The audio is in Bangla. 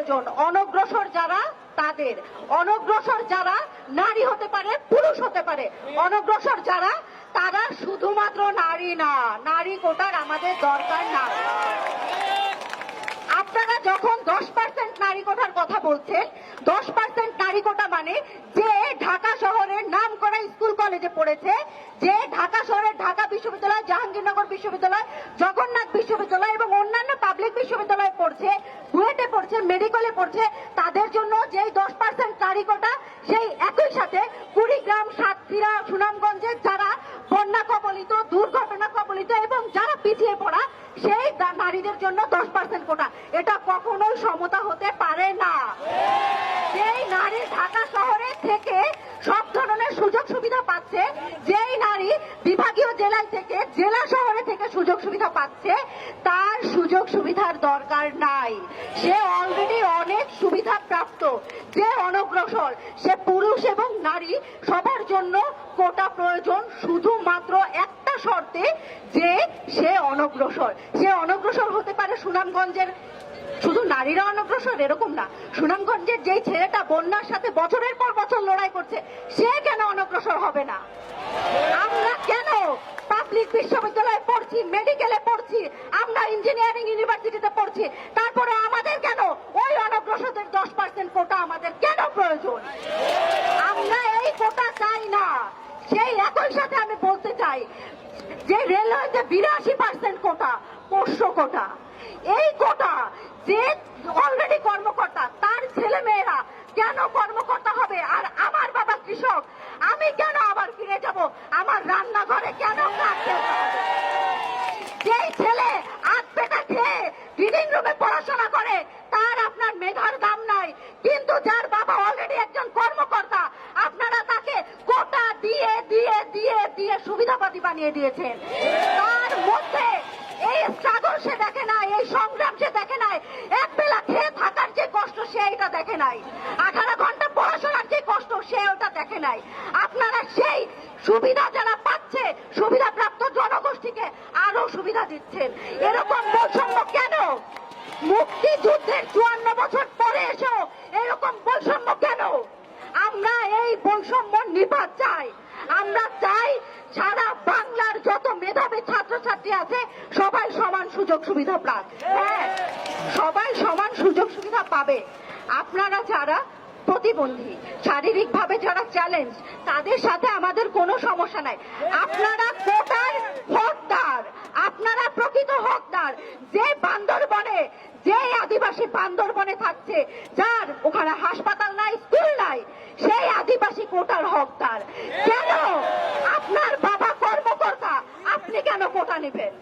প্রয়োজন। অনগ্রসর যারা তাদের, অনগ্রসর যারা নারী হতে পারে, পুরুষ হতে পারে, অনগ্রসর যারা তারা শুধুমাত্র নারী না, নারী কোটার আমাদের দরকার না। আপনারা যখন 10% নারী কোটার কথা বলছেন, 10% নারী কোটা মানে যে ঢাকা শহরের নাম করা স্কুল কলেজে পড়েছে, যে ঢাকা শহরের ঢাকা বিশ্ববিদ্যালয়, জাহাঙ্গীরনগর বিশ্ববিদ্যালয়, জগন্নাথ বিশ্ববিদ্যালয় এবং অন্যান্য পাবলিক বিশ্ববিদ্যালয়ে পড়ছে, বুয়েটে পড়ছে, মেডিকেলে পড়ছে, তাদের জন্য যেই 10% নারী কোটা, সেই একই সাথে কুড়িগ্রাম, সাতক্ষীরা, সুনামগঞ্জের যারা বন্যা কবলিত, দুর্ঘটনা কবলিত এবং যারা পিছিয়ে পড়া, সেই নারীদের জন্য 10% কোটা, এটা কখনোই সমতা হতে পারে না। যেই নারী ঢাকা শহরে থেকে সব ধরনের সুযোগ সুবিধা পাচ্ছে, যেই নারী বিভাগীয় জেলায় থেকে, জেলা শহরে থেকে সুযোগ সুবিধা পাচ্ছে, তার সুযোগ সুবিধার দরকার নাই। সে অলরেডি অনেক সুবিধা প্রাপ্ত। যে অনগ্রসর, সে পুরুষ এবং নারী সবার জন্য কোটা প্রয়োজন, শুধুমাত্র একটা শর্তে, যে সে অনগ্রসর। সে অনগ্রসর হতে পারে সুনামগঞ্জের, শুধু নারীরা অনগ্রসর এরকম না, সুনামগঞ্জের যেই ছেলেটা বন্যার সাথে বছরের পর বছর লড়াই করছে, সে কেন অনগ্রসর হবে না? আমরা কেন পাবলিক বিশ্ববিদ্যালয়ে পড়ছি, মেডিকেলে পড়ছি, আমরা ইঞ্জিনিয়ারিং ইউনিভার্সিটিতে পড়ছি, তারপরে আমাদের কেন ওই অনগ্রসরদের 10% কোটা আমাদের কেন প্রয়োজন? আমরা এই কোটা চাই না। সেই একই সাথে আমি বলতে চাই যে রেলওয়েতে 82% কোটা, পোষ্য কোটা, এই কোটা যে অলরেডি কর্মকর্তা, তার ছেলে মেয়েরা কেন কর্মকর্তা হবে? আর আমার বাবা কৃষক, আমি কেন আবার ফিরে যাব আমার রান্নাঘরে? কেন কাজ করতে হবে? যেই ছেলে আধ পেটা খেয়ে রিডিং রুমে পড়াশোনা করে, তার আপনার মেধার দাম নাই, কিন্তু যার বাবা অলরেডি একজন কর্মকর্তা, আপনারা তাকে কোটা দিয়ে দিয়ে দিয়ে দিয়ে সুবিধাবাদী বানিয়ে দিয়েছেন। তার মধ্যে এই স্ট্রাগল সে দেখে নাই, এই সংগ্রাম সে দেখে নাই, এক বেলা খেয়ে থাকার যে কষ্ট সে এটা দেখে নাই, 18 ঘন্টা পড়াশোনার যে কষ্ট সে ওটা দেখে নাই। আপনারা সেই সুবিধা যারা পাচ্ছে, সুবিধা প্রাপ্ত জনগোষ্ঠীকে আরো সুবিধা দিচ্ছেন। এরকম বৈষম্য কেন? মুক্তিযুদ্ধের 54 বছর পরে এসেও এরকম বৈষম্য কেন? আমরা এই বৈষম্য নিপাত চাই। আমরা চাই সারা বাংলার যত মেধাবী ছাত্রছাত্রী আছে সবাই সমান সুযোগ সুবিধা পাক। হ্যাঁ, সবাই সমান সুযোগ সুবিধা পাবে। আপনারা যারা প্রতিবন্ধী, শারীরিকভাবে যারা চ্যালেঞ্জ, তাদের সাথে আমাদের কোনো সমস্যা নাই। আপনারা কোটার হকদার, আপনারা প্রকৃত হকদার। যে বান্দরবনে, যে আদিবাসী বান্দরবনে থাকছে, যার ওখানে হাসপাতাল নাই, স্কুল নাই, সেই আদিবাসী কোটার হকদার। কেন আপনার বাবা কর্মকর্তা, আপনি কেন কোটা নেবেন?